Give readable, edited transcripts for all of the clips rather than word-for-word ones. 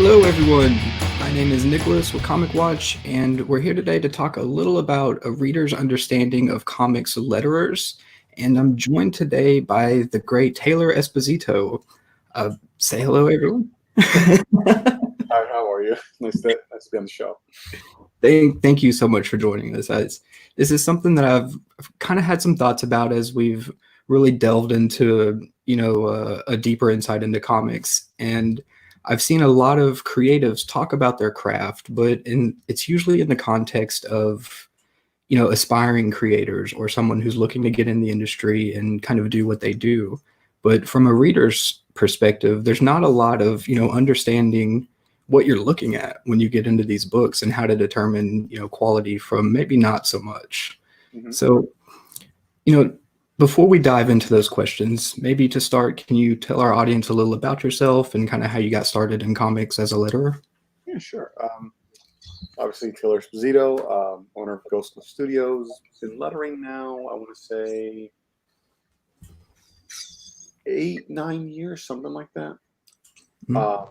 Hello, everyone. My name is Nicholas with Comic Watch, and we're here today to talk a little about a reader's understanding of comics letterers. And I'm joined today by the great Taylor Esposito. Say hello, everyone. Hi, how are you? Nice to be on the show. Thank you so much for joining us. This is something that I've kind of had some thoughts about as we've really delved into, a deeper insight into comics. And I've seen a lot of creatives talk about their craft, but it's usually in the context of, aspiring creators or someone who's looking to get in the industry and kind of do what they do. But from a reader's perspective, there's not a lot of, understanding what you're looking at when you get into these books and how to determine, quality from maybe not so much. Mm-hmm. So, before we dive into those questions, maybe to start, can you tell our audience a little about yourself and kind of how you got started in comics as a letterer? Yeah, sure. Obviously, Taylor Esposito, owner of Ghost Studios. Been lettering now, I want to say 8-9 years, something like that. Mm-hmm.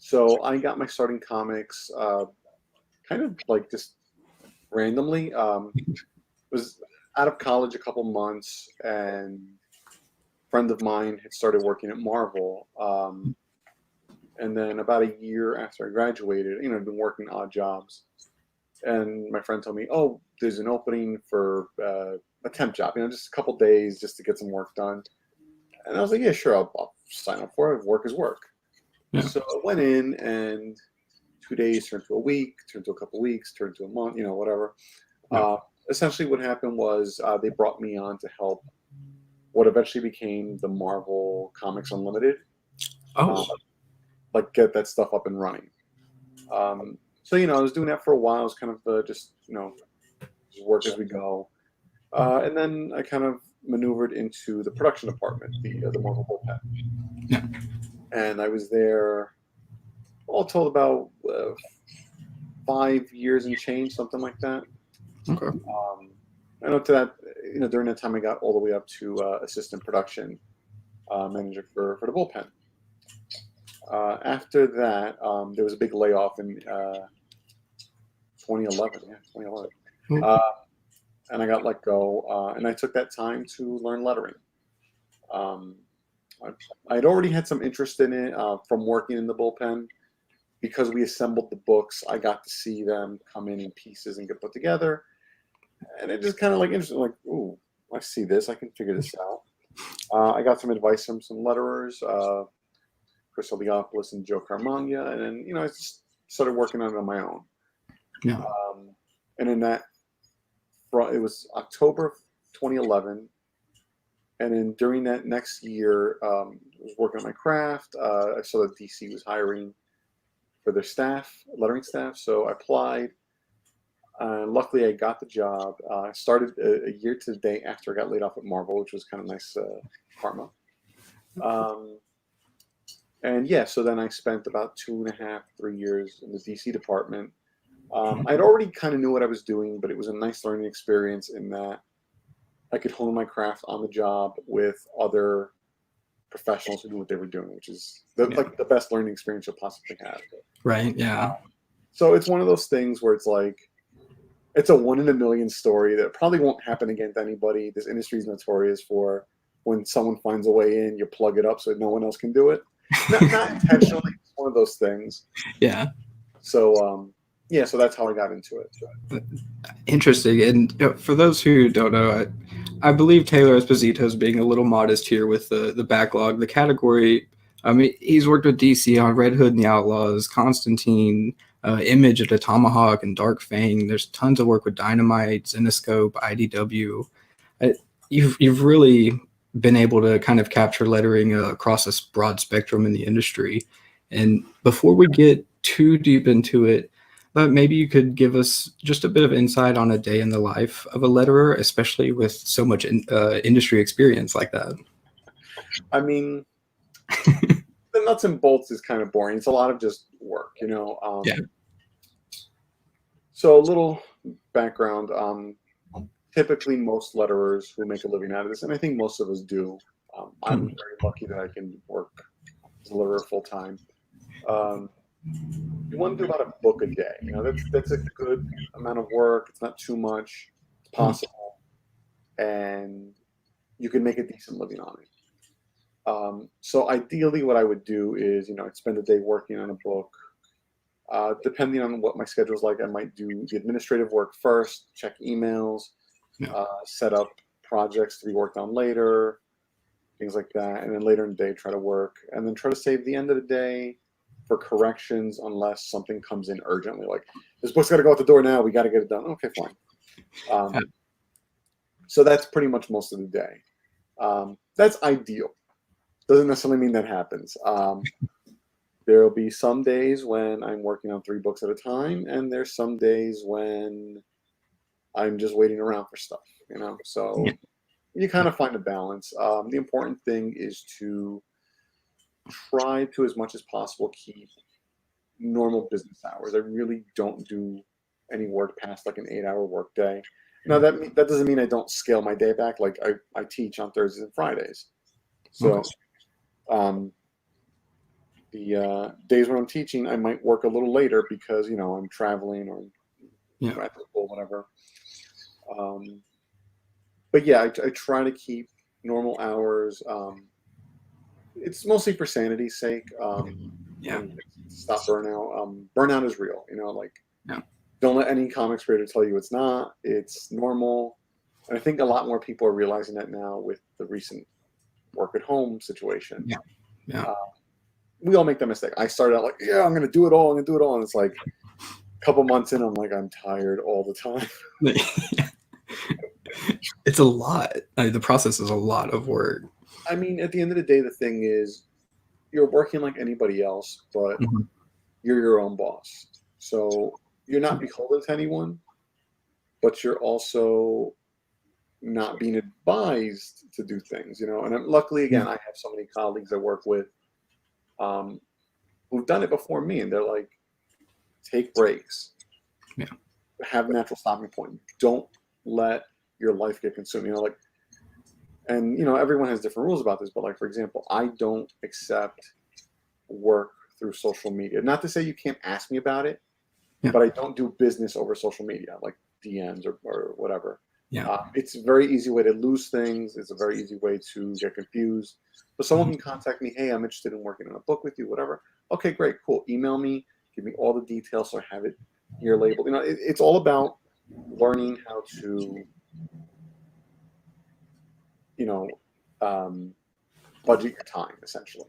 So I got my start in comics kind of like just randomly. Was out of college a couple months, and a friend of mine had started working at Marvel. And then about a year after I graduated, I'd been working odd jobs. And my friend told me, oh, there's an opening for a temp job, just a couple days just to get some work done. And I was like, yeah, sure, I'll sign up for it. Work is work. Yeah. So I went in, and 2 days turned to a week, turned to a couple weeks, turned to a month, whatever. Yeah. Essentially what happened was they brought me on to help what eventually became the Marvel Comics Unlimited. Oh, Like get that stuff up and running. So I was doing that for a while. It was kind of just work as we go, and then I kind of maneuvered into the production department, the Marvel Bullpen, yeah. and I was there all told about 5 years and change, something like that. Okay. And up to that, during that time, I got all the way up to assistant production manager for the Bullpen. After that, there was a big layoff in 2011. Yeah, 2011. And I got let go, and I took that time to learn lettering. I'd already had some interest in it from working in the Bullpen. Because we assembled the books, I got to see them come in pieces and get put together. And it just kind of like interesting, like, ooh, I see this, I can figure this out. I got some advice from some letterers, Chris Oliopoulos and Joe Carmagna, and then I just started working on it on my own. Yeah. And in that, it was October of 2011, and then during that next year, I was working on my craft. I saw that DC was hiring for their staff, lettering staff, so I applied. Luckily, I got the job. I started a year to the day after I got laid off at Marvel, which was kind of nice karma. And yeah, so then I spent about 2.5, 3 years in the DC department. I'd already kind of knew what I was doing, but it was a nice learning experience in that I could hone my craft on the job with other professionals who knew what they were doing, which is like the best learning experience you'll possibly have. Right. Yeah. So it's one of those things where it's like, it's a 1 in a million story that probably won't happen again to anybody. This industry is notorious for when someone finds a way in, you plug it up so that no one else can do it. Not intentionally, it's one of those things. Yeah. So, so that's how I got into it. Interesting. And for those who don't know, I believe Taylor Esposito is being a little modest here with the backlog. The category, I mean, he's worked with DC on Red Hood and the Outlaws, Constantine, Image of the Tomahawk, and Dark Fang. There's tons of work with Dynamite, Zenescope, IDW. You've really been able to kind of capture lettering across a broad spectrum in the industry. And before we get too deep into it, but maybe you could give us just a bit of insight on a day in the life of a letterer, especially with so much industry experience like that. I mean, the nuts and bolts is kind of boring. It's a lot of just work, Yeah. So a little background. Typically, most letterers who make a living out of this, and I think most of us do. I'm very lucky that I can work as a letterer full time. You want to do about a book a day. You know, that's a good amount of work. It's not too much. It's possible, and you can make a decent living on it. So ideally, what I would do is, you know, I'd spend a day working on a book. Depending on what my schedule is like, I might do the administrative work first, check emails, Yeah. set up projects to be worked on later, things like that. And then later in the day, try to work and then try to save the end of the day for corrections unless something comes in urgently. Like, this book's got to go out the door now. We got to get it done. Okay, fine. So that's pretty much most of the day. That's ideal. Doesn't necessarily mean that happens. There will be some days when I'm working on 3 books at a time, and there's some days when I'm just waiting around for stuff, you know? So you kind of find a balance. The important thing is to try to, as much as possible, keep normal business hours. I really don't do any work past like an 8-hour work day. Now, that doesn't mean I don't scale my day back. Like, I teach on Thursdays and Fridays. So the days when I'm teaching, I might work a little later because, you know, I'm traveling or at school, whatever. But yeah, I try to keep normal hours. It's mostly for sanity's sake. And stop burnout. Burnout is real, you know, like, don't let any comics creator tell you it's not. It's normal. And I think a lot more people are realizing that now with the recent work at home situation. We all make that mistake. I started out like, yeah, I'm going to do it all. And it's like a couple months in, I'm like, I'm tired all the time. It's a lot. The process is a lot of work. I mean, at the end of the day, the thing is, you're working like anybody else, but you're your own boss. So you're not beholden to anyone, but you're also not being advised to do things, you know. And luckily, again, I have so many colleagues I work with who've done it before me, and they're like, take breaks. Have a natural stopping point. Don't let your life get consumed. You know, like, and you know, everyone has different rules about this, but like, for example, I don't accept work through social media. Not to say you can't ask me about it, but I don't do business over social media, like DMs or whatever. It's a very easy way to lose things. It's a very easy way to get confused. But someone can contact me, hey, I'm interested in working on a book with you, whatever. Okay, great, cool. Email me, give me all the details so I have it here labeled. You know, it's all about learning how to, you know, budget your time, essentially.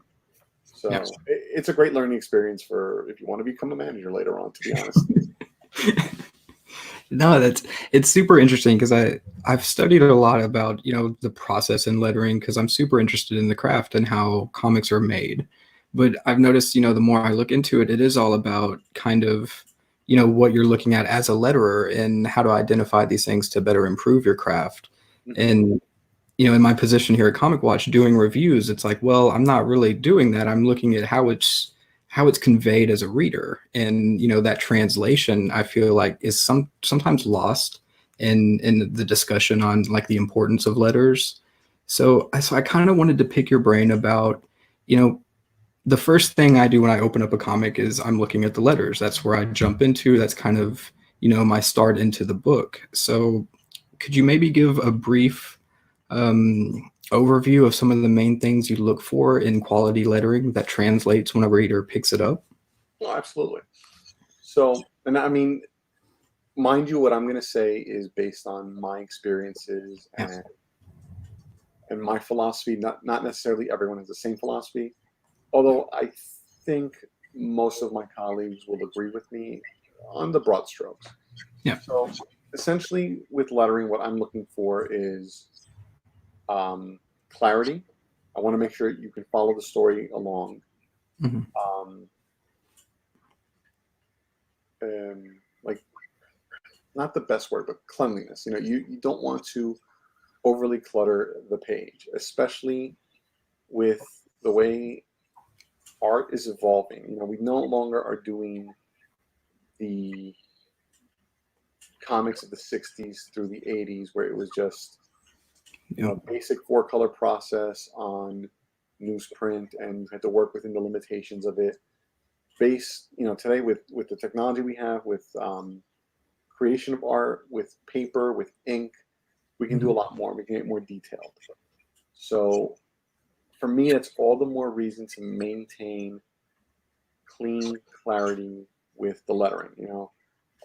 So it's a great learning experience for if you want to become a manager later on, to be honest. No, it's super interesting because I've studied a lot about, you know, the process in lettering because I'm super interested in the craft and how comics are made. But I've noticed, you know, the more I look into it, it is all about kind of, you know, what you're looking at as a letterer and how to identify these things to better improve your craft. And, you know, in my position here at Comic Watch doing reviews, it's like, well, I'm not really doing that. I'm looking at how it's conveyed as a reader. And, you know, that translation, I feel like is sometimes lost in the discussion on like the importance of letters. So I kind of wanted to pick your brain about, you know, the first thing I do when I open up a comic is I'm looking at the letters. That's where I jump into. That's kind of, you know, my start into the book. So could you maybe give a brief overview of some of the main things you look for in quality lettering that translates when a reader picks it up? Oh, absolutely. So, and I mean, mind you, what I'm going to say is based on my experiences and my philosophy. Not necessarily everyone has the same philosophy, although I think most of my colleagues will agree with me on the broad strokes. So essentially with lettering, what I'm looking for is clarity. I want to make sure you can follow the story along. Like, not the best word, but cleanliness. You know, you don't want to overly clutter the page, especially with the way art is evolving. You know, we no longer are doing the comics of the 60s through the 80s where it was just, you know, basic 4-color process on newsprint and you had to work within the limitations of it. base, today with the technology we have, with creation of art, with paper, with ink, we can do a lot more. We can get more detailed. So for me, it's all the more reason to maintain clean clarity with the lettering.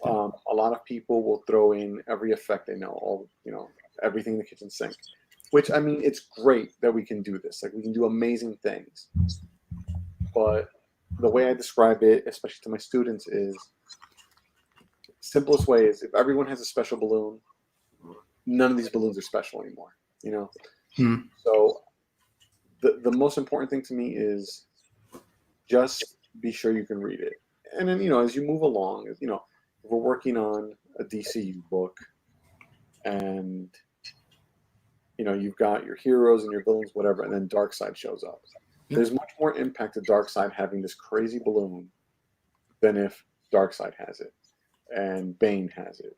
A lot of people will throw in every effect they know, everything in the kitchen sink, which, I mean, it's great that we can do this. Like, we can do amazing things. But the way I describe it, especially to my students, is simplest way is if everyone has a special balloon, none of these balloons are special anymore, So the most important thing to me is just be sure you can read it. And then, as you move along, if we're working on a DCU book and, you've got your heroes and your villains, whatever, and then Darkseid shows up. There's much more impact to Darkseid having this crazy balloon than if Darkseid has it, and Bane has it,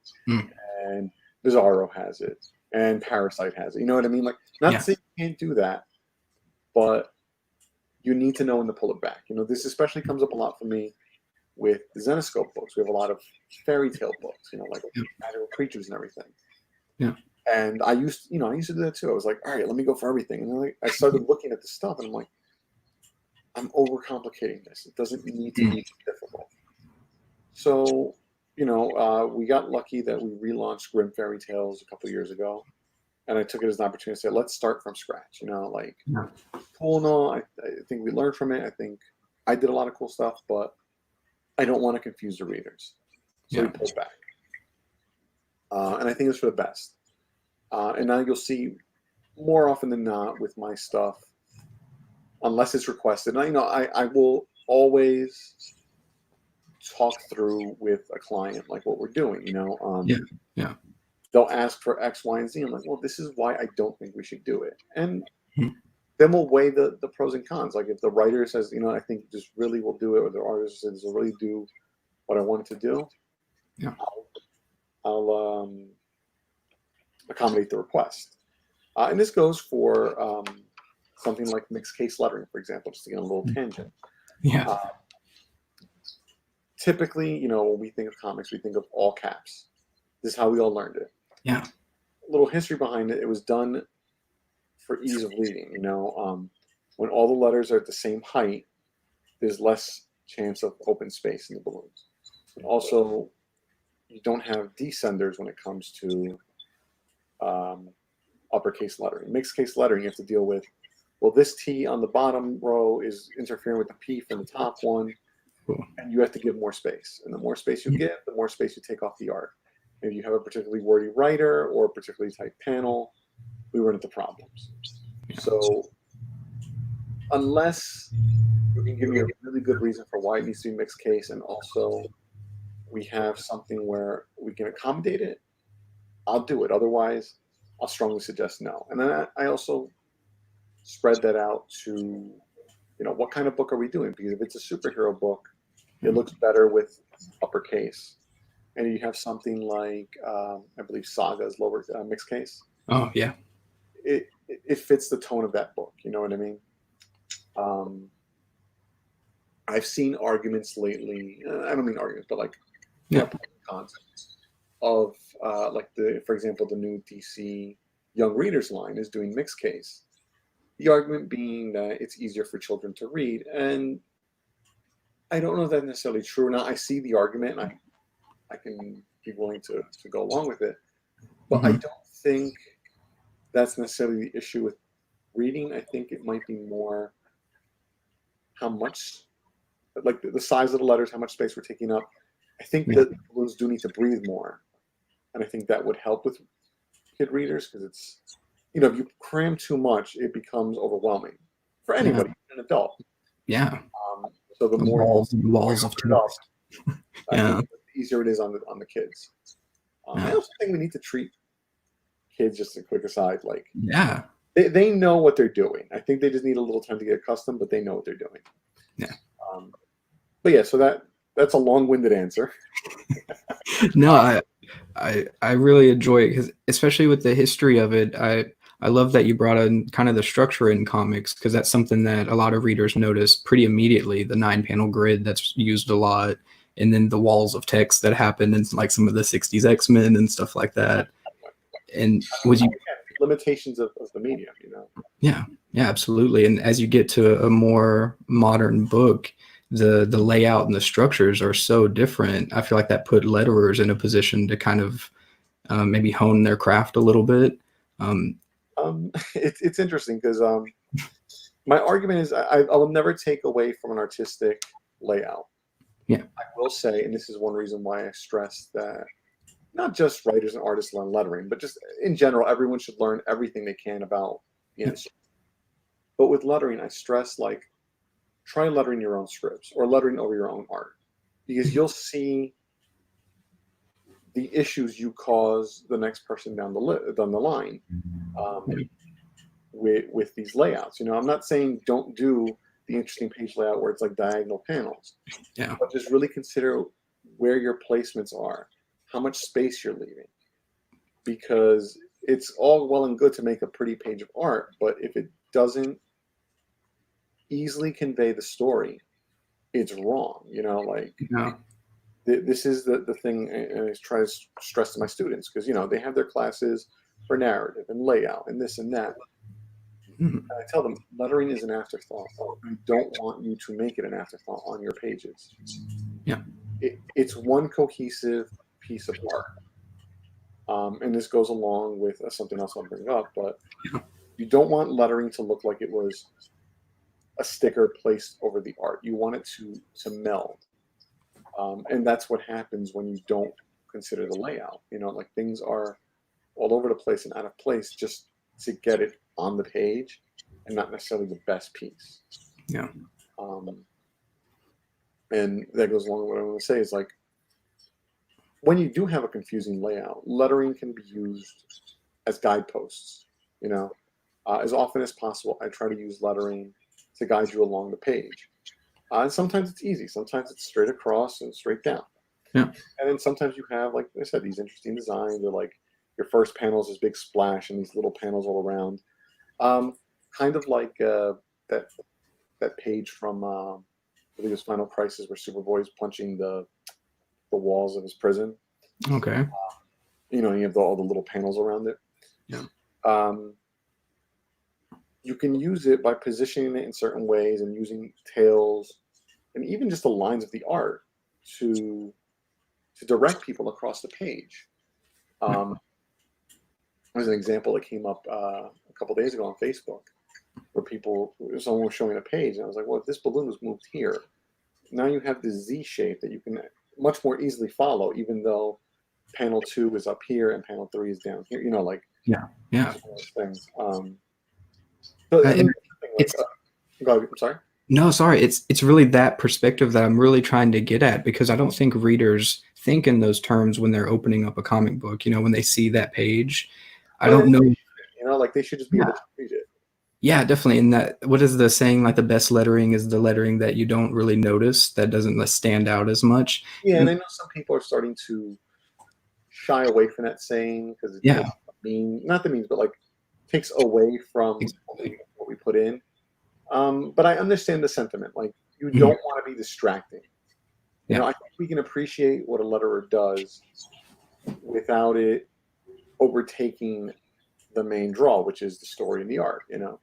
and Bizarro has it, and Parasite has it. You know what I mean? Like, not to say you can't do that, but you need to know when to pull it back. This especially comes up a lot for me with the Zenoscope books. We have a lot of fairy tale books, like magical creatures and everything. Yeah. And I used to do that too. I was like, all right, let me go for everything. And then I started looking at the stuff, and I'm like, I'm overcomplicating this. It doesn't need to be difficult. So, we got lucky that we relaunched Grim Fairy Tales a couple of years ago, and I took it as an opportunity to say, let's start from scratch. Cool and all. I think we learned from it. I think I did a lot of cool stuff, but I don't want to confuse the readers. So we pulled back. And I think it's for the best. And now you'll see more often than not with my stuff, unless it's requested. And I will always talk through with a client like what we're doing. They'll ask for X, Y, and Z. I'm like, well, this is why I don't think we should do it. And then we'll weigh the pros and cons. Like, if the writer says, I think this really will do it, or the artist says this will really do what I want it to do, I'll accommodate the request. And this goes for something like mixed case lettering, for example, just to get a little tangent. Typically, when we think of comics, we think of all caps. This is how we all learned it. A little history behind it. It was done for ease of reading. When all the letters are at the same height, there's less chance of open space in the balloons. And also, you don't have descenders when it comes to uppercase lettering. Mixed case lettering, you have to deal with, well, this T on the bottom row is interfering with the P from the top one, and you have to give more space. And the more space you give, the more space you take off the art. If you have a particularly wordy writer or a particularly tight panel, we run into problems. So unless you can give me a really good reason for why it needs to be mixed case, and also we have something where we can accommodate it, I'll do it. Otherwise, I'll strongly suggest no. And then I also spread that out to, what kind of book are we doing? Because if it's a superhero book, it looks better with uppercase. And you have something like, I believe Saga's lower mixed case. Oh, yeah. It fits the tone of that book. You know what I mean? I've seen arguments lately. I don't mean arguments, but like cons of for example, the new DC Young Readers line is doing mixed case. The argument being that it's easier for children to read, and I don't know if that's necessarily true or not. I see the argument, and I can be willing to go along with it, but I don't think that's necessarily the issue with reading. I think it might be more how much, like the size of the letters, how much space we're taking up. I think that balloons do need to breathe more, and I think that would help with kid readers, because it's, if you cram too much, it becomes overwhelming for anybody, an adult. So the more walls of text. I think the easier it is on the kids. I also think we need to treat kids, just a quick aside, like they know what they're doing. I think they just need a little time to get accustomed, but they know what they're doing. But yeah, so that's a long-winded answer. No, I really enjoy it, because especially with the history of it, I love that you brought in kind of the structure in comics, because that's something that a lot of readers notice pretty immediately. The 9-panel grid that's used a lot, and then the walls of text that happen in like some of the 60s X-Men and stuff like that. And was you limitations of the medium, you know? Yeah, yeah, absolutely. And as you get to a more modern book, the layout and the structures are so different. I feel like that put letterers in a position to kind of maybe hone their craft a little bit. It's interesting because my argument is I will never take away from an artistic layout. Yeah. I will say, and this is one reason why I stress that not just writers and artists learn lettering, but just in general, everyone should learn everything they can about the industry. But with lettering, I stress like try lettering your own scripts or lettering over your own art, because you'll see the issues you cause the next person down the line with these layouts. You know, I'm not saying don't do the interesting page layout where it's like diagonal panels, but just really consider where your placements are, how much space you're leaving, because it's all well and good to make a pretty page of art, but if it doesn't easily convey the story, it's wrong. You know, like this is the thing, and I try to stress to my students, because you know they have their classes for narrative and layout and this and that. And I tell them lettering is an afterthought. I don't want you to make it an afterthought on your pages. Yeah, it's one cohesive piece of art. And this goes along with something else I'll bring up, but you don't want lettering to look like it was a sticker placed over the art. You want it to meld. And that's what happens when you don't consider the layout. You know, like things are all over the place and out of place just to get it on the page and not necessarily the best piece. Yeah. And that goes along with what I want to say is like, when you do have a confusing layout, lettering can be used as guideposts. You know, as often as possible, I try to use lettering to guide you along the page. And sometimes it's easy. Sometimes it's straight across and straight down. Yeah. And then sometimes you have, like I said, these interesting designs. They're like your first panel is this big splash and these little panels all around. Kind of like that page from I think it was Final Crisis where Superboy's punching the walls of his prison. Okay. You know, you have all the little panels around it. Yeah. You can use it by positioning it in certain ways and using tails and even just the lines of the art to direct people across the page. There's an example that came up a couple days ago on Facebook where someone was showing a page, and I was like, well, if this balloon was moved here, now you have this Z shape that you can much more easily follow, even though panel 2 is up here and panel 3 is down here. You know, like things. But I mean, I'm sorry. No, sorry. It's really that perspective that I'm really trying to get at, because I don't think readers think in those terms when they're opening up a comic book. You know, when they see that page, I don't know. You know, like they should just be able to read it. Yeah, definitely. And that, what is the saying? Like the best lettering is the lettering that you don't really notice, that doesn't stand out as much. Yeah, and I know some people are starting to shy away from that saying because it's not the means, but like takes away from what we put in. But I understand the sentiment. Like you don't want to be distracting. You know, I think we can appreciate what a letterer does without it overtaking the main draw, which is the story and the art. You know.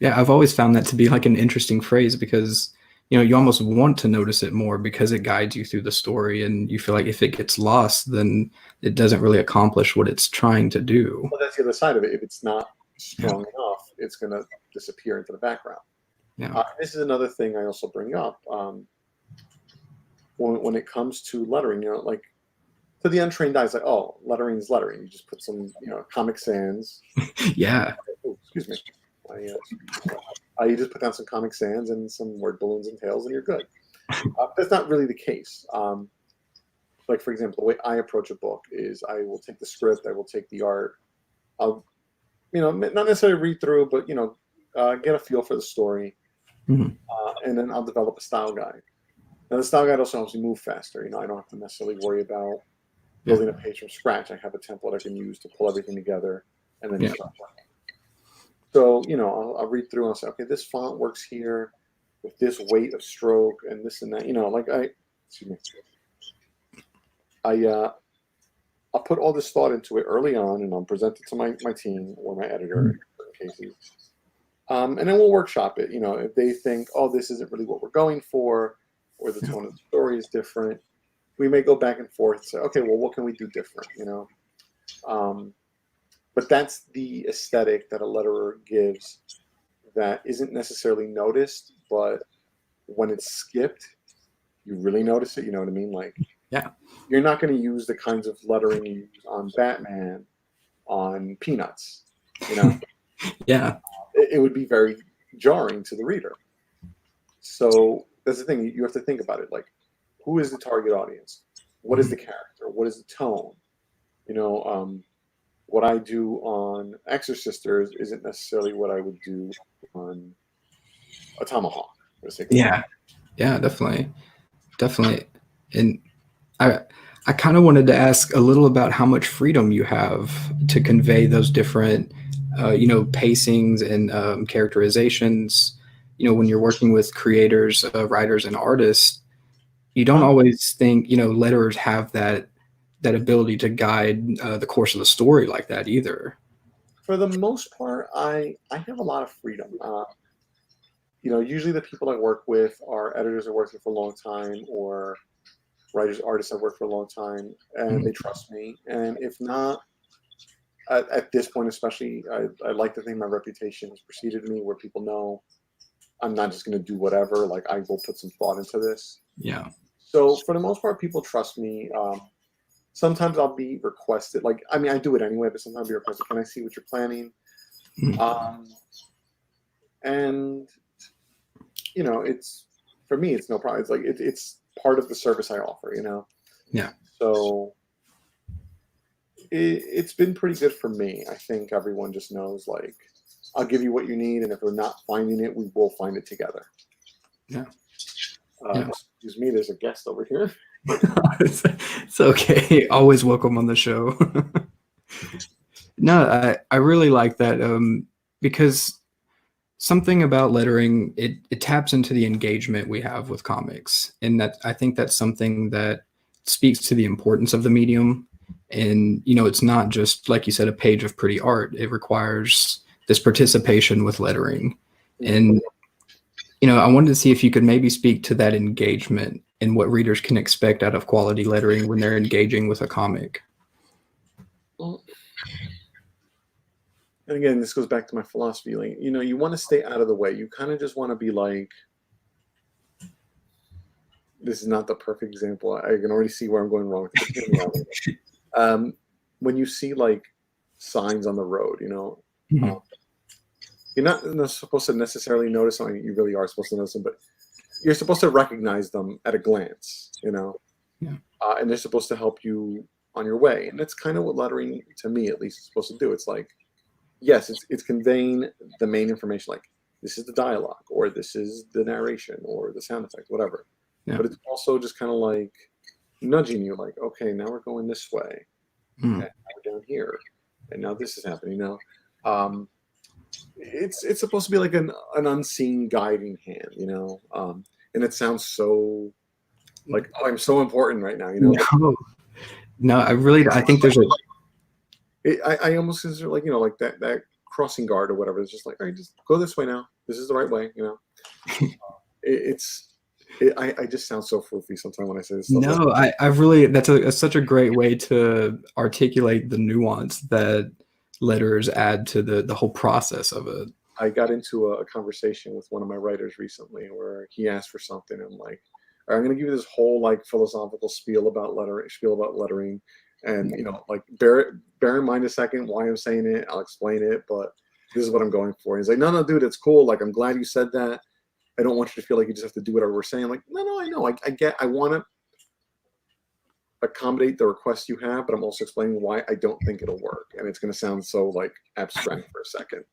I've always found that to be like an interesting phrase, because you know you almost want to notice it more because it guides you through the story, and you feel like if it gets lost, then it doesn't really accomplish what it's trying to do. Well, that's the other side of it. If it's not strong enough, it's going to disappear into the background. This is another thing I also bring up when it comes to lettering. You know, like to the untrained eye, it's like, oh, lettering is lettering. You just put some, you know, Comic Sans. Oh, excuse me. You just put down some Comic Sans and some word balloons and tails, and you're good. That's not really the case. Like, for example, the way I approach a book is I will take the script, I will take the art. I'll, you know, not necessarily read through, but, you know, get a feel for the story. And then I'll develop a style guide. Now, the style guide also helps me move faster. You know, I don't have to necessarily worry about building a page from scratch. I have a template I can use to pull everything together. and then you start playing. So, I'll read through and I'll say, okay, this font works here with this weight of stroke and this and that. Excuse me. I'll put all this thought into it early on, and I'll present it to my team or my editor in certain cases. And then we'll workshop it. If they think, oh, this isn't really what we're going for, or the tone of the story is different, we may go back and forth and say, okay, well, what can we do different? But that's the aesthetic that a letterer gives that isn't necessarily noticed, but when it's skipped, you really notice it. You know what I mean? Like, yeah, you're not going to use the kinds of lettering you use on Batman, on Peanuts. Yeah, it would be very jarring to the reader. So that's the thing. You have to think about it. Like, who is the target audience? What is the character? What is the tone? What I do on Exorcisters isn't necessarily what I would do on a Tomahawk. Yeah, definitely. And I kind of wanted to ask a little about how much freedom you have to convey those different, pacings and characterizations. When you're working with creators, writers, and artists, you don't always think, letterers have that ability to guide the course of the story like that either. For the most part, I have a lot of freedom. Usually the people I work with are editors that work here for a long time, or writers, artists I've worked for a long time, and they trust me. And if not, at this point especially, I like to think my reputation has preceded me, where people know I'm not just going to do whatever. Like, I will put some thought into this. Yeah. So for the most part, people trust me. Sometimes I'll be requested, I do it anyway, but sometimes I'll be requested, can I see what you're planning? And, it's, for me, it's no problem. It's like, it's part of the service I offer, Yeah. So it's been pretty good for me. I think everyone just knows, like, I'll give you what you need, and if we're not finding it, we will find it together. Yeah. Excuse me, there's a guest over here. It's okay. Always welcome on the show. No, I really like that because something about lettering, it taps into the engagement we have with comics, and that I think that's something that speaks to the importance of the medium. And it's not just, like you said, a page of pretty art. It requires this participation with lettering. And I wanted to see if you could maybe speak to that engagement and what readers can expect out of quality lettering when they're engaging with a comic. Well, and again, this goes back to my philosophy. Like, you want to stay out of the way. You kind of just want to be like, this is not the perfect example. I can already see where I'm going wrong with it. When you see, like, signs on the road, you're not supposed to necessarily notice them. I mean, you really are supposed to notice them, but you're supposed to recognize them at a glance, Yeah. And they're supposed to help you on your way. And that's kind of what lettering, to me at least, is supposed to do. It's like, yes, it's conveying the main information, like, this is the dialogue, or this is the narration, or the sound effect, whatever. Yeah. But it's also just kind of like nudging you, like, okay, now we're going this way, and now we're down here, and now this is happening. It's supposed to be like an unseen guiding hand, and it sounds so like, oh, I'm so important right now, No, I think there's I almost consider, like, like that crossing guard or whatever. It's just like, all right, just go this way now. This is the right way, I just sound so floofy sometimes when I say this stuff. No, I really, that's such a great way to articulate the nuance that letters add to the whole process of it. I got into a conversation with one of my writers recently where he asked for something. I'm like, all right, I'm going to give you this whole, like, philosophical spiel about lettering, and like, bear in mind a second why I'm saying it. I'll explain it, but this is what I'm going for. He's like, no, dude, it's cool. Like, I'm glad you said that. I don't want you to feel like you just have to do whatever we're saying. I'm like, no, I know. I want to accommodate the request you have, but I'm also explaining why I don't think it'll work. And it's going to sound so, like, abstract for a second.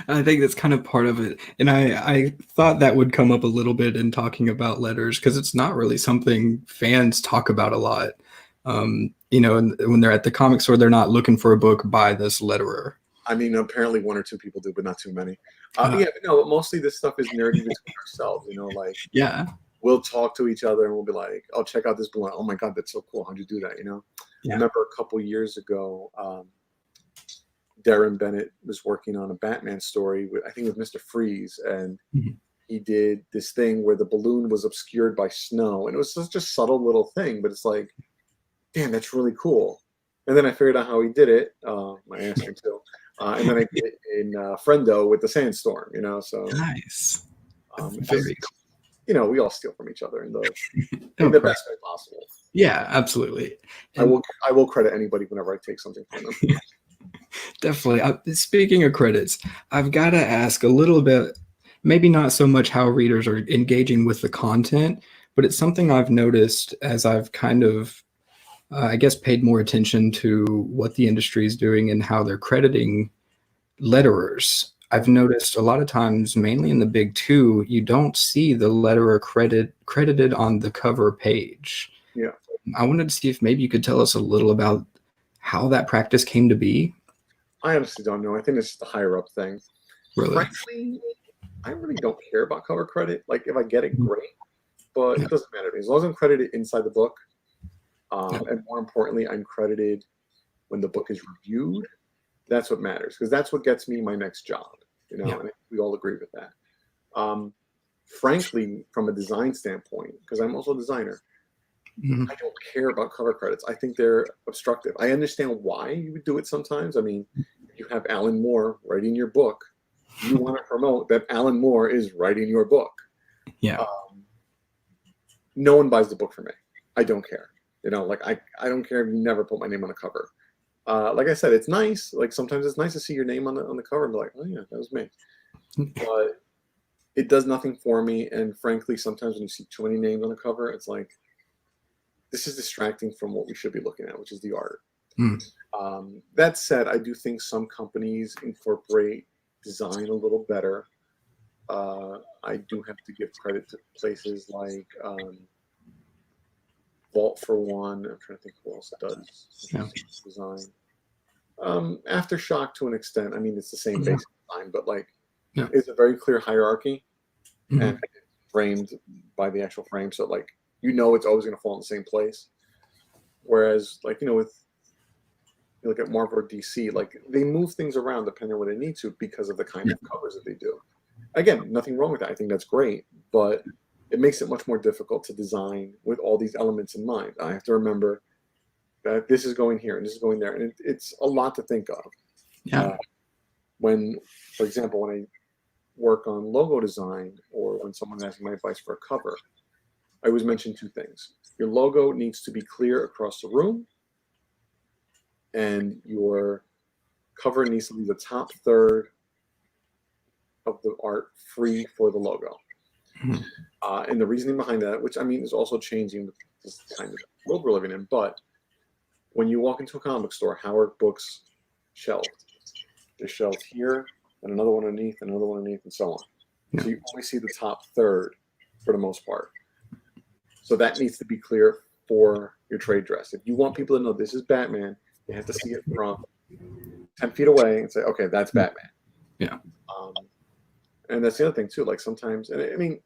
I think that's kind of part of it. And I thought that would come up a little bit in talking about letters, because it's not really something fans talk about a lot. And when they're at the comic store, they're not looking for a book by this letterer. I mean, apparently one or two people do, but not too many. Yeah, but no, mostly this stuff is nerdy between ourselves. Like Yeah. we'll talk to each other and we'll be like, "Oh, check out this balloon! Oh my God, that's so cool! How'd you do that?" Yeah. I remember a couple years ago, Darren Bennett was working on a Batman story with, I think, with Mr. Freeze, and he did this thing where the balloon was obscured by snow, and it was such a subtle little thing, but it's like, damn, that's really cool. And then I figured out how he did it. I asked him to. And then I did it in Friendo with the sandstorm, so Nice. very cool. We all steal from each other in the best way possible. Yeah, absolutely. And I will credit anybody whenever I take something from them. Definitely. Speaking of credits, I've got to ask a little bit, maybe not so much how readers are engaging with the content, but it's something I've noticed as I've kind of I guess, paid more attention to what the industry is doing and how they're crediting letterers. I've noticed a lot of times, mainly in the big two, you don't see the letterer credited on the cover page. Yeah. I wanted to see if maybe you could tell us a little about how that practice came to be. I honestly don't know. I think it's just a higher up thing. Really? Frankly, I really don't care about cover credit. Like, if I get it, great. But it doesn't matter to me. As long as I'm credited inside the book, and more importantly, I'm credited when the book is reviewed. That's what matters, because that's what gets me my next job. And we all agree with that. Frankly, from a design standpoint, because I'm also a designer, I don't care about cover credits. I think they're obstructive. I understand why you would do it sometimes. I mean, you have Alan Moore writing your book. You want to promote that Alan Moore is writing your book. Yeah. No one buys the book for me. I don't care. Like I don't care if you never put my name on the cover. Like I said, it's nice. Like sometimes it's nice to see your name on the cover and be like, oh yeah, that was me. But it does nothing for me. And frankly, sometimes when you see too many names on the cover, it's like, this is distracting from what we should be looking at, which is the art. That said, I do think some companies incorporate design a little better. I do have to give credit to places like Vault for one. I'm trying to think who else does design. Aftershock to an extent. I mean, it's the same basic design, but it's a very clear hierarchy and framed by the actual frame. So it's always going to fall in the same place. Whereas with you look at Marvel or DC, they move things around depending on what they need to because of the kind of covers that they do. Again, nothing wrong with that. I think that's great, but it makes it much more difficult to design with all these elements in mind. I have to remember that this is going here and this is going there, and it's a lot to think of. Yeah. For example, when I work on logo design or when someone asks my advice for a cover, I always mention two things. Your logo needs to be clear across the room, and your cover needs to be the top third of the art free for the logo. And the reasoning behind that, which I mean is also changing with this kind of world we're living in, but when you walk into a comic store, how are books shelved? They're shelved here, and another one underneath, and another one underneath, and so on. So you only see the top third for the most part. So that needs to be clear for your trade dress. If you want people to know this is Batman, you have to see it from 10 feet away and say, okay, that's Batman. Yeah. And that's the other thing too. Like sometimes, and I mean,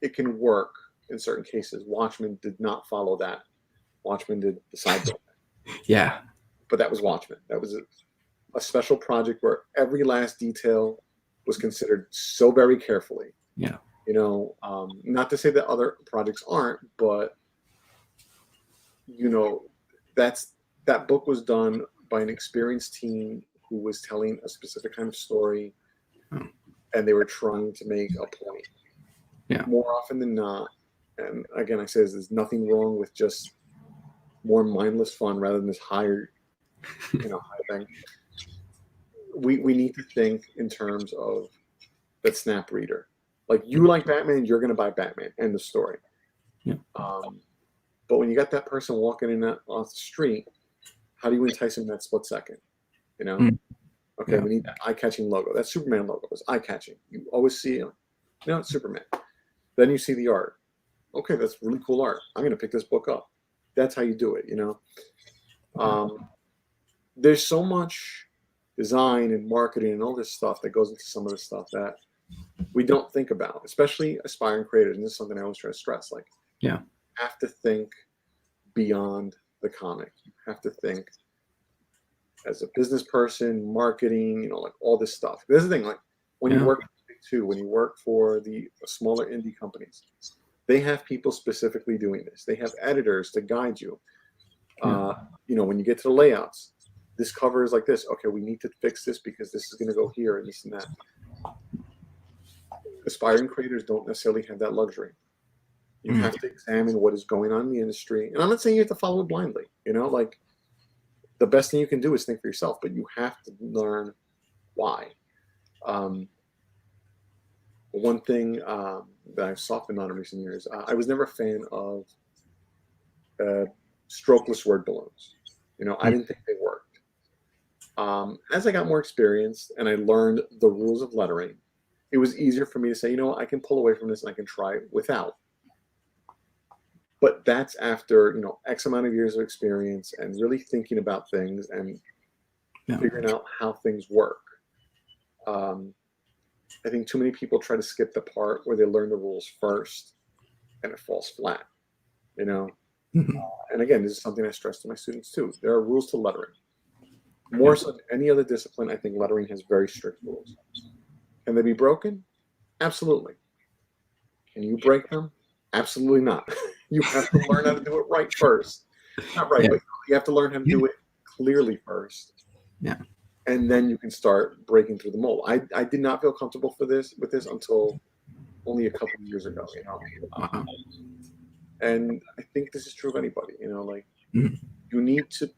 it can work in certain cases. Watchmen did not follow that. Watchmen did the side door. Yeah. But that was Watchmen. That was a special project where every last detail was considered so very carefully. Yeah. Not to say that other projects aren't, but that book was done by an experienced team who was telling a specific kind of story, and they were trying to make a point. Yeah. More often than not, and again, I say there's nothing wrong with just more mindless fun rather than this higher thing. We need to think in terms of that snap reader. Like, you like Batman, you're going to buy Batman. End of story. Yeah. But when you got that person walking in off the street, how do you entice them in that split second? Okay, we need that eye-catching logo. That Superman logo is eye-catching. You always see it. It's Superman. Then you see the art. Okay, that's really cool art. I'm going to pick this book up. that's how you do it, you know. There's so much design and marketing and all this stuff that goes into some of this stuff that we don't think about, especially aspiring creators. And this is something I always try to stress. Like, Yeah. you have to think beyond the comic. You have to think as a business person, marketing, you know, like all this stuff. There's the thing, like when you work when you work for the smaller indie companies, they have people specifically doing this. They have editors to guide you. You know, when you get to the layouts, this cover is like this. Okay, we need to fix this because this is going to go here and this and that. Aspiring creators don't necessarily have that luxury. You have to examine what is going on in the industry. And I'm not saying you have to follow it blindly. You know, like the best thing you can do is think for yourself, but you have to learn why. One thing that I've softened on in recent years, I was never a fan of strokeless word balloons. You know, I didn't think they worked. As I got more experience and I learned the rules of lettering, it was easier for me to say, you know, I can pull away from this and I can try it without. But that's after, you know, X amount of years of experience and really thinking about things and figuring out how things work. I think too many people try to skip the part where they learn the rules first and it falls flat, you know? And again, this is something I stress to my students too. There are rules to lettering. More so than any other discipline, I think lettering has very strict rules. Can they be broken? Absolutely. Can you break them? Absolutely not. You have to learn how to do it right first. Not right, but you have to learn how to do it clearly first. Yeah. And then you can start breaking through the mold. I did not feel comfortable with this until only a couple of years ago, you know. And I think this is true of anybody, you know, like you need to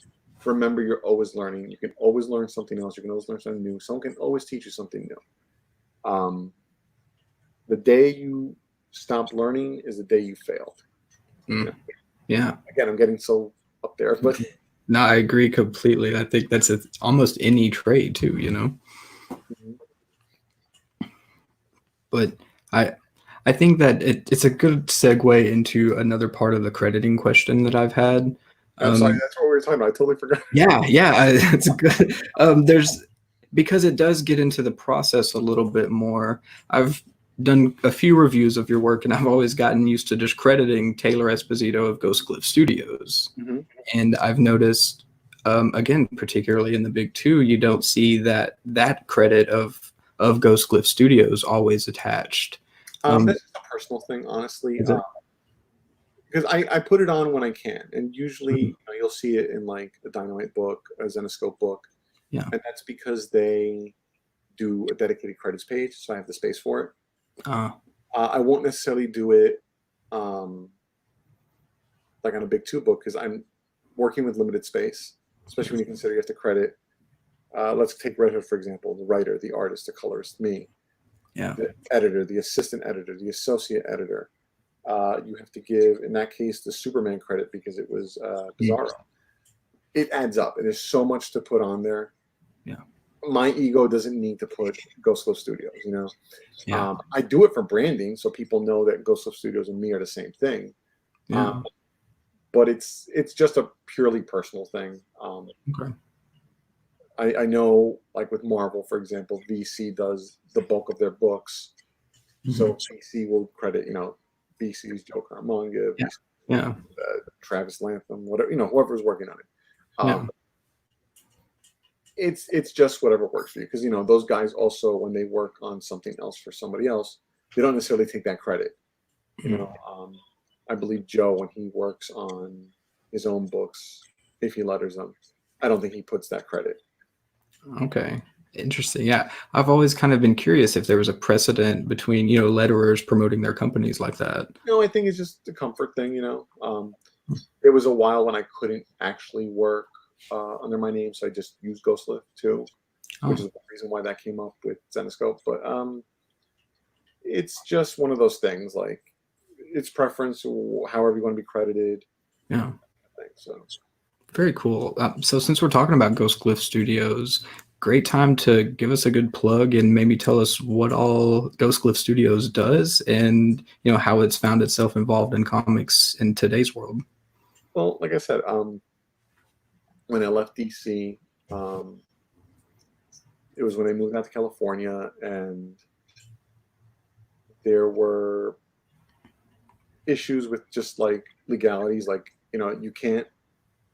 remember you're always learning. You can always learn something else. You can always learn something new. Someone can always teach you something new. The day you stop learning is the day you failed. You know? Yeah. Again, I'm getting so up there, but no, I agree completely. I think that's almost any trade too, you know. But I think that it's a good segue into another part of the crediting question that I've had. I'm sorry, that's what we were talking about. I totally forgot. Yeah, it's good. Because it does get into the process a little bit more. I've done a few reviews of your work, and I've always gotten used to just crediting Taylor Esposito of Ghost Cliff Studios. And I've noticed, again, particularly in the big two, you don't see that credit of Ghost Cliff Studios always attached. That's just a personal thing, honestly. Because I put it on when I can, and usually you know, you'll see it in like a Dynamite book, a Zenoscope book, and that's because they do a dedicated credits page, so I have the space for it. I won't necessarily do it like on a big two book because I'm working with limited space, especially when you consider you have to credit. Let's take Red Hood, for example, the writer, the artist, the colorist, me, the editor, the assistant editor, the associate editor. You have to give, in that case, the Superman credit because it was Bizarro. It adds up. And there's so much to put on there. Yeah. My ego doesn't need to put Ghost Cliff Studios, you know. I do it for branding so people know that Ghost Cliff Studios and me are the same thing. But it's just a purely personal thing. I know, like with Marvel, for example, VC does the bulk of their books. So VC will credit, you know, VC's Joe Carmanga, Travis Lantham, whatever, you know, whoever's working on it. It's just whatever works for you, because you know those guys also, when they work on something else for somebody else, they don't necessarily take that credit. You know, I believe Joe, when he works on his own books, if he letters them, I don't think he puts that credit. Okay. Interesting. Yeah. I've always kind of been curious if there was a precedent between, you know, letterers promoting their companies like that. No, I think it's just a comfort thing, you know. There was a while when I couldn't actually work under my name, so I just used Ghost Cliff too, which is the reason why that came up with Zenoscope. But it's just one of those things, like it's preference, however you want to be credited. Yeah. So. Very cool. So since we're talking about Ghost Cliff Studios, great time to give us a good plug and maybe tell us what all Ghost Cliff Studios does and, you know, how it's found itself involved in comics in today's world. Well, like I said, when I left DC, it was when I moved out to California, and there were issues with just like legalities, like you can't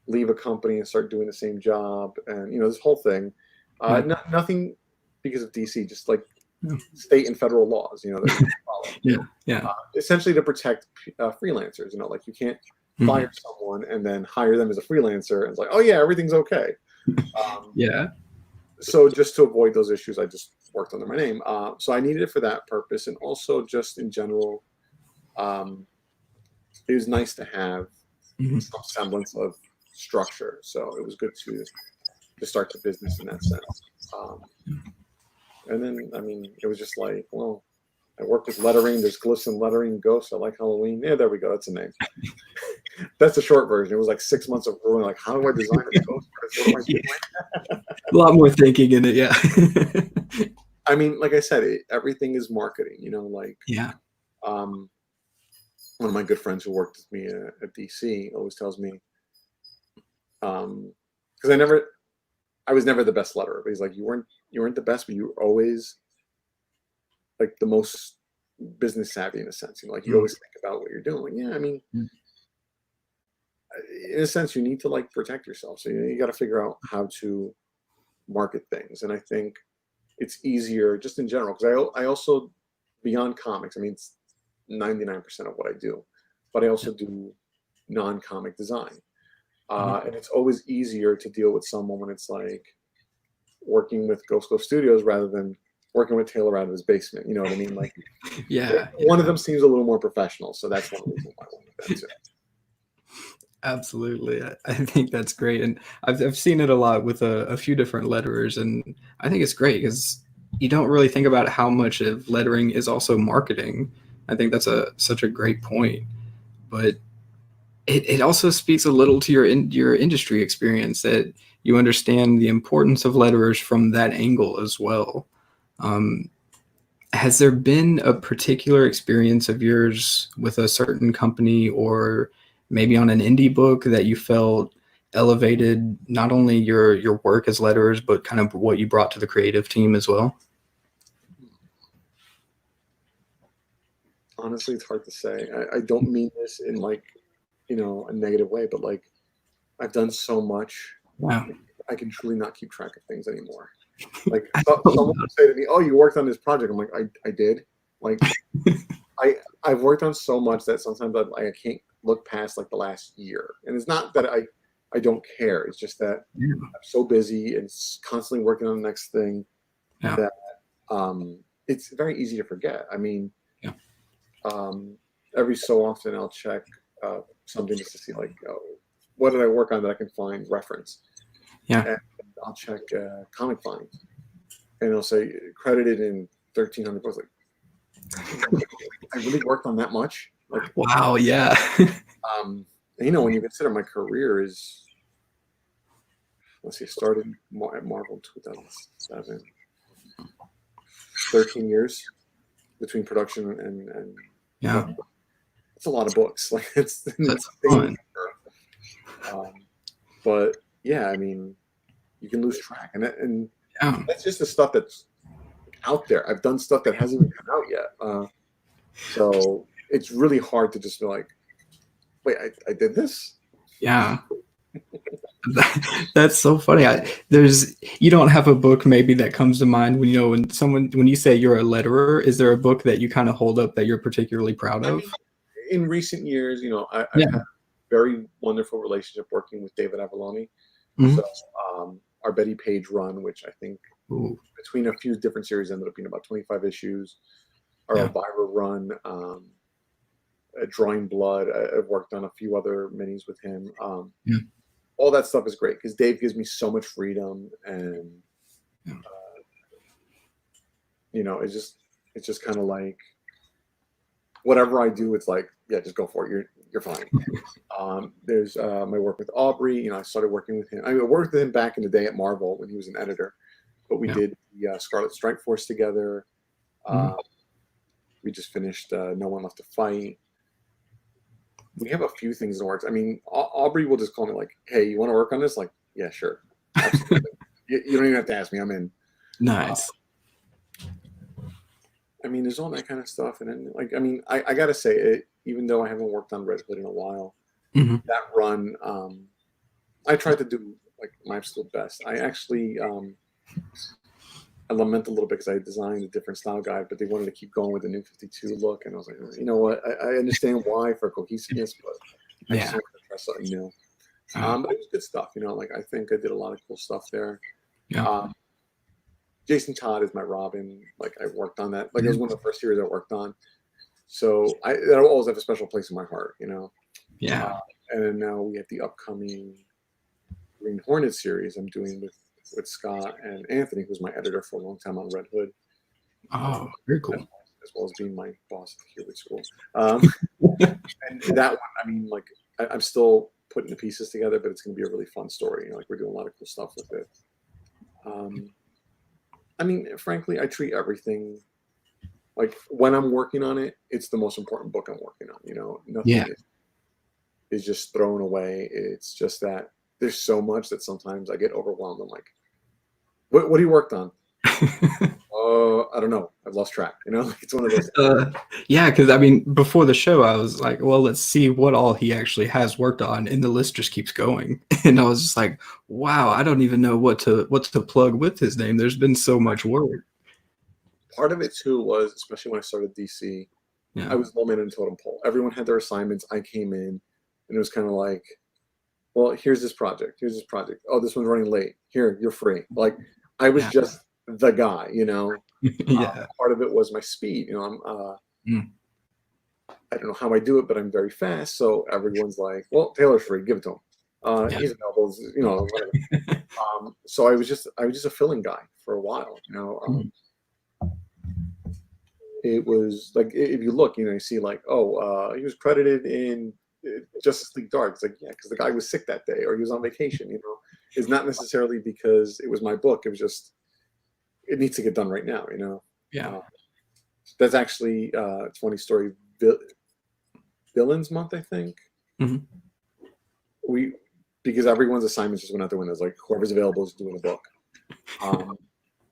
leave a company and start doing the same job, and this whole thing. Yeah. Nothing because of DC, just like Yeah. state and federal laws, that you follow. Yeah. Essentially to protect freelancers. Like you can't Mhm. fire someone and then hire them as a freelancer, and it's like, oh yeah, everything's okay. Yeah. So just to avoid those issues, I just worked under my name. So I needed it for that purpose, and also just in general, it was nice to have Mhm. some semblance of structure. So it was good to start the business in that sense. And then, I mean, it was just like, well, I worked with lettering. There's glyphs and lettering. Ghosts. I like Halloween. Yeah, there we go. That's a name. That's the short version. It was like 6 months of brewing. Like, how do I design a ghost? What am I doing? A lot more thinking in it. Yeah. I mean, like I said, everything is marketing. Like Yeah. one of my good friends who worked with me at DC always tells me, because I was never the best letterer. But he's like, you weren't the best, but you were always like the most business savvy in a sense. Like you always think about what you're doing. Yeah, I mean, in a sense, you need to like protect yourself. So you got to figure out how to market things. And I think it's easier just in general, because I also, beyond comics, I mean, it's 99% of what I do, but I also do non-comic design. And it's always easier to deal with someone when it's like working with Ghost Studios rather than working with Taylor out of his basement. You know what I mean? Like, one of them seems a little more professional, so that's one reason why I wanted that too. Absolutely. I think that's great. And I've seen it a lot with a few different letterers, and I think it's great because you don't really think about how much of lettering is also marketing. I think that's such a great point. But it also speaks a little to your industry experience, that you understand the importance of letterers from that angle as well. Has there been a particular experience of yours with a certain company, or maybe on an indie book, that you felt elevated not only your work as letterers, but kind of what you brought to the creative team as well? Honestly, it's hard to say. I don't mean this in like, a negative way, but like I've done so much. Wow. I can truly not keep track of things anymore. Like someone would say to me, "Oh, you worked on this project." I'm like, I did. Like, I've worked on so much that sometimes I can't look past like the last year. And it's not that I don't care. It's just that I'm so busy and constantly working on the next thing that it's very easy to forget. I mean, every so often I'll check something just to see like, what did I work on that I can find reference. Yeah. And I'll check Comic Find, and it'll say credited in 1,300 books. Like, I really worked on that much. Like, wow. Yeah. when you consider my career is, let's see, started at Marvel in 2007, 13 years between production and it's a lot of books. Like that's fun. But yeah, I mean, you can lose track, and that's just the stuff that's out there. I've done stuff that hasn't even come out yet, so it's really hard to just be like, wait, I did this. Yeah. That's so funny. You don't have a book maybe that comes to mind when you say you're a letterer. Is there a book that you kind of hold up that you're particularly proud of? I mean, in recent years, I've had a very wonderful relationship working with David Avalone. So our Betty Page run, which I think between a few different series ended up being about 25 issues. Our Elvira run, Drawing Blood. I've worked on a few other minis with him. All that stuff is great because Dave gives me so much freedom, and it's just kind of like whatever I do, it's like, yeah, just go for it. You're fine. There's my work with Aubrey. I started working with him. I worked with him back in the day at Marvel when he was an editor, but we did the Scarlet Strike Force together. We just finished No One Left to Fight. we have a few things in the works. I mean, Aubrey will just call me like, "Hey, you want to work on this?" Like, yeah, sure, absolutely. You don't even have to ask me. I'm in. Nice. I mean, there's all that kind of stuff, and then like, I mean, I gotta say, even though I haven't worked on Red Hood in a while, Hmm. that run, I tried to do like my absolute best. I actually, I lament a little bit because I designed a different style guide, but they wanted to keep going with the new 52 look, and I was like, you know what? I understand why for cohesiveness, but I just Yeah. wanted to try something new. Uh, But it was good stuff, you know. Like I think I did a lot of cool stuff there. yeah. Um, Jason Todd is my Robin. Like I worked on that. Like it was one of the first series I worked on. So that'll always have a special place in my heart, you know. Yeah. And then now we have the upcoming Green Hornet series I'm doing with Scott and Anthony, who's my editor for a long time on Red Hood, Oh, very cool. as well as being my boss at the Hewitt School. And that one, I mean, like I'm still putting the pieces together, but it's going to be a really fun story. You know, like we're doing a lot of cool stuff with it. I mean, frankly, I treat everything like when I'm working on it, it's the most important book I'm working on. You know, nothing Yeah. is just thrown away. It's just that there's so much that sometimes I get overwhelmed. I'm like, what have you worked on? I don't know. I've lost track. You know, like it's one of those. Yeah, because I mean, before the show, I was like, well, let's see what all he actually has worked on, and the list just keeps going. And I was just like, wow, I don't even know what to plug with his name. There's been so much work. Part of it too was, especially when I started DC, I Yeah. was low man in the totem pole. Everyone had their assignments. I came in, and it was kind of like, well, here's this project. Here's this project. Oh, this one's running late. Here, you're free. Like I was Yeah. just the guy, you know. Yeah. Part of it was my speed. You know, I don't know how I do it, but I'm very fast. So everyone's like, well, Taylor's free. Give it to him. Yeah. He's available. You know, whatever. So I was just a filling guy for a while. You know, it was like if you look, you know, you see like, oh, he was credited in Justice League Dark. It's like, yeah, because the guy was sick that day or he was on vacation. You know, it's not necessarily because it was my book. It was just it needs to get done right now. You know. Yeah. That's actually a funny story. Villains Month, I think. Mhm. Because everyone's assignments just went out the window. It's like whoever's available is doing a book.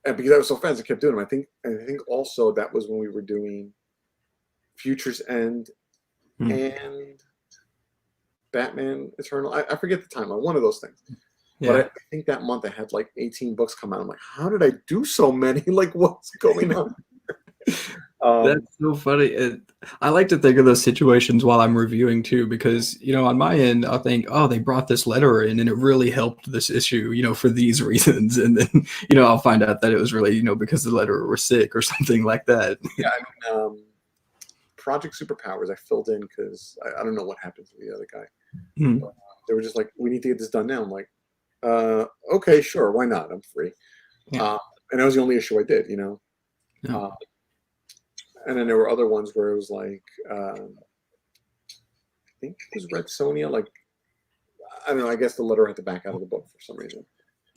And because I was so fast, I kept doing them. I think also that was when we were doing Future's End and Batman Eternal. I forget the timeline. One of those things. Yeah. But I think that month I had like 18 books come out. I'm like, how did I do so many? Like, what's going on? That's so funny. I like to think of those situations while I'm reviewing too, because, you know, on my end, I'll think, oh, they brought this letter in and it really helped this issue, you know, for these reasons. And then, you know, I'll find out that it was really, you know, because the letterer was sick or something like that. Yeah, I mean, Project Superpowers, I filled in because I don't know what happened to the other guy. Mm. They were just like, we need to get this done now. I'm like, okay, sure, why not? I'm free. Yeah. And that was the only issue I did, you know. Yeah. And then there were other ones where it was like, I think it was Red Sonja. Like, I don't know. I guess the letter had to back out of the book for some reason.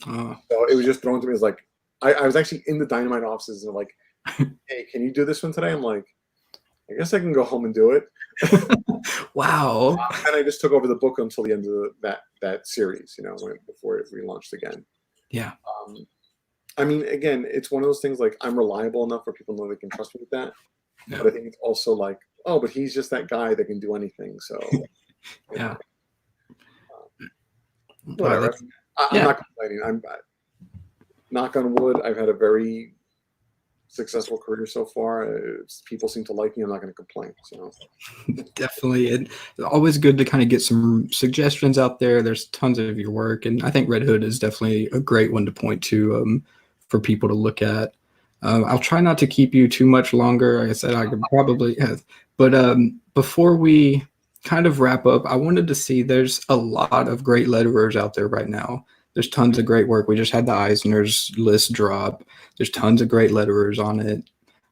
So it was just thrown to me as like, I was actually in the Dynamite offices and like, hey, can you do this one today? I'm like, I guess I can go home and do it. Wow. And I just took over the book until the end of that series, you know, before it relaunched again. Yeah. I mean, again, it's one of those things like I'm reliable enough where people know they can trust me with that. Yeah. But I think it's also like, oh, but he's just that guy that can do anything. So, Yeah. Whatever. I'm not complaining. I'm knock on wood. I've had a very successful career so far. People seem to like me. I'm not going to complain. So definitely, and always good to kind of get some suggestions out there. There's tons of your work, and I think Red Hood is definitely a great one to point to for people to look at. I'll try not to keep you too much longer. Like I said, I could probably, but before we kind of wrap up, I wanted to see there's a lot of great letterers out there right now. There's tons of great work. We just had the Eisner's list drop. There's tons of great letterers on it.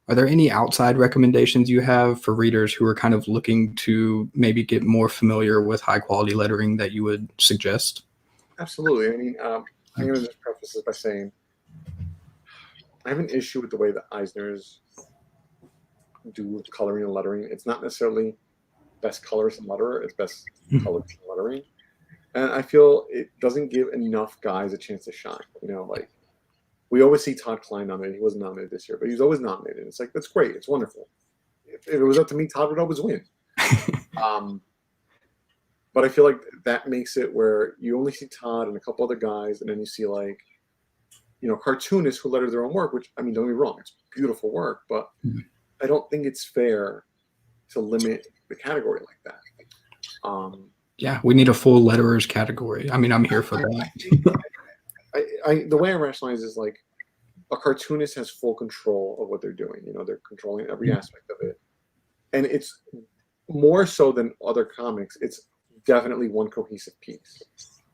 Are there any outside recommendations you have for readers who are kind of looking to maybe get more familiar with high quality lettering that you would suggest? Absolutely. I mean, I'm going to just preface this by saying I have an issue with the way the Eisners do coloring and lettering. It's not necessarily best colorist and letterer, it's best colorist and lettering. And I feel it doesn't give enough guys a chance to shine. Like we always see Todd Klein nominated. He wasn't nominated this year, but he's always nominated. It's like, that's great. It's wonderful. If it was up to me, Todd would always win. But I feel like that makes it where you only see Todd and a couple other guys, and then you see like, cartoonists who letter their own work, which, I mean, don't get me wrong, it's beautiful work, but I don't think it's fair to limit the category like that. Yeah, we need a full letterers category. I mean, I'm here for that. The way I rationalize is like a cartoonist has full control of what they're doing. They're controlling every aspect of it. And it's more so than other comics. It's definitely one cohesive piece.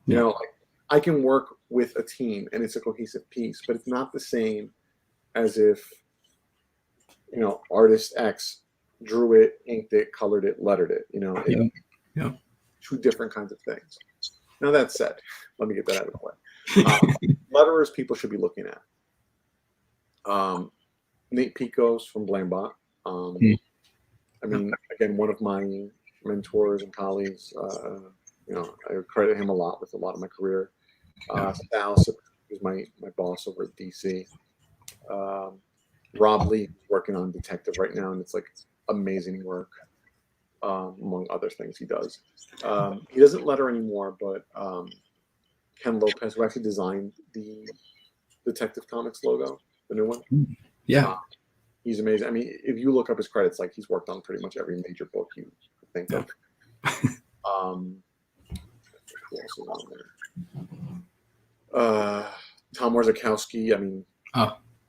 Like I can work with a team and it's a cohesive piece, but it's not the same as if, artist X drew it, inked it, colored it, lettered it, Yeah. Two different kinds of things. Now that said, let me get that out of the way. Letterers people should be looking at. Nate Picos from Blambot. I mean, again, one of my mentors and colleagues. I credit him a lot with a lot of my career. Sal, who's my boss over at DC. Rob Lee, who's working on Detective right now, and it's like amazing work. Among other things he does. He doesn't letter anymore, but Ken Lopez, who actually designed the Detective Comics logo, the new one. Yeah. He's amazing. I mean, if you look up his credits, like he's worked on pretty much every major book you could think of. Who else is on there? Tom Warzakowski, I mean,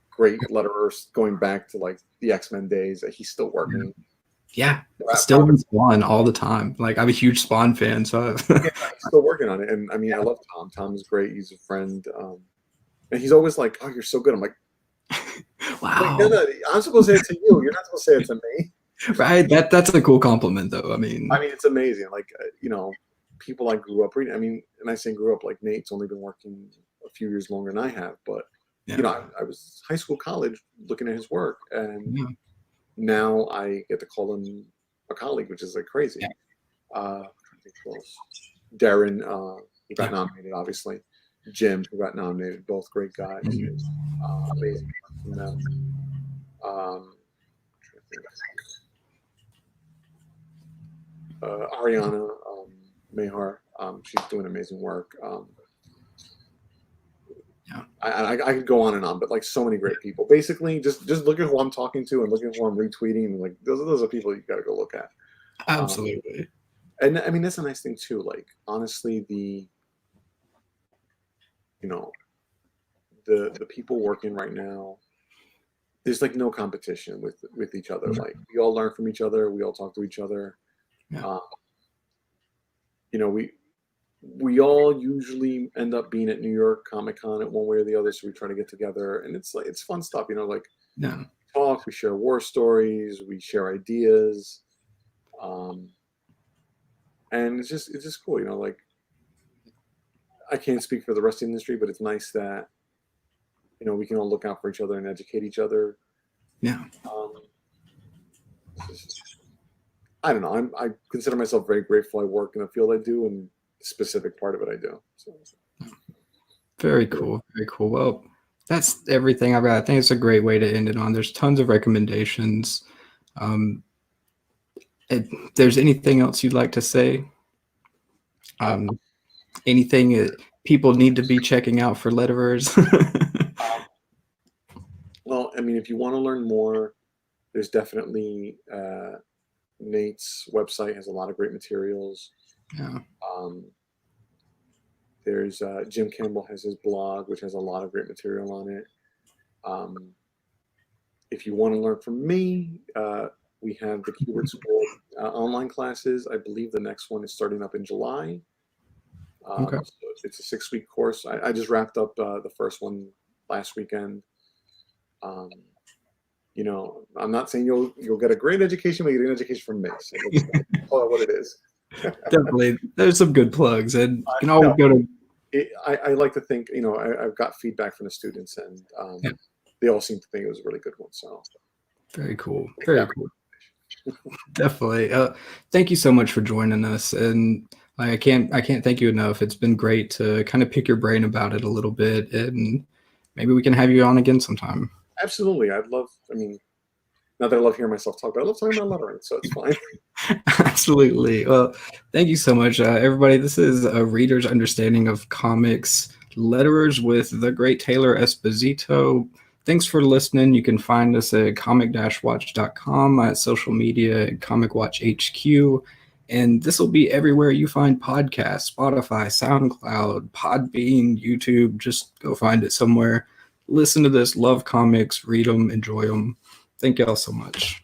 great letterers going back to like the X-Men days. He's still working. Yeah, still in Spawn all the time. Like I'm a huge Spawn fan, so yeah, he's still working on it. And I mean, I love Tom. Tom is great. He's a friend, and he's always like, "Oh, you're so good." I'm like, wow. No, I'm supposed to say it to you. You're not supposed to say it to me. Right. That's a cool compliment, though. I mean, it's amazing. Like people I grew up reading. I mean, and I say grew up, like Nate's only been working a few years longer than I have, but I was high school, college, looking at his work, and now I get to call him a colleague, which is like crazy. Darren, who got nominated, obviously. Jim, who got nominated, both great guys. Amazing from them. Ariana Mehar, she's doing amazing work. I could go on and on, but like so many great people. Basically, just look at who I'm talking to and look at who I'm retweeting. And like those are people you got to go look at. Absolutely. And I mean that's a nice thing too. Like honestly, the people working right now, there's like no competition with each other. Like we all learn from each other. We all talk to each other. We all usually end up being at New York Comic Con at one way or the other, so we try to get together, and it's fun stuff. Talk, we share war stories, we share ideas, and it's just cool. Like I can't speak for the rest of the industry, but it's nice that we can all look out for each other and educate each other. Yeah. I don't know. I consider myself very grateful. I work in the field I do, and the specific part of it I do. So. Very cool. Very cool. Well, that's everything I've got. I think it's a great way to end it on. There's tons of recommendations. If there's anything else you'd like to say? Anything that people need to be checking out for letterers? Well, I mean, if you want to learn more, there's definitely Nate's website has a lot of great materials. Yeah. There's Jim Campbell has his blog, which has a lot of great material on it. If you want to learn from me, we have the Keyword School online classes. I believe the next one is starting up in July. Okay. So it's a 6-week course. I just wrapped up the first one last weekend. I'm not saying you'll get a great education, but you get an education from me. So call it what it is. Definitely, there's some good plugs, and you can always go to. I like to think, I've got feedback from the students, and they all seem to think it was a really good one. So very cool, very cool. Definitely. Thank you so much for joining us, and I can't thank you enough. It's been great to kind of pick your brain about it a little bit, and maybe we can have you on again sometime. Absolutely. I'd love, I mean, not that I love hearing myself talk, but I love talking about lettering, so it's fine. Absolutely. Well, thank you so much, everybody. This is a reader's understanding of comics, letterers with the great Taylor Esposito. Thanks for listening. You can find us at comic-watch.com, at social media at Comic Watch HQ. And this will be everywhere you find podcasts: Spotify, SoundCloud, Podbean, YouTube. Just go find it somewhere. Listen to this, love comics, read them, enjoy them. Thank y'all so much.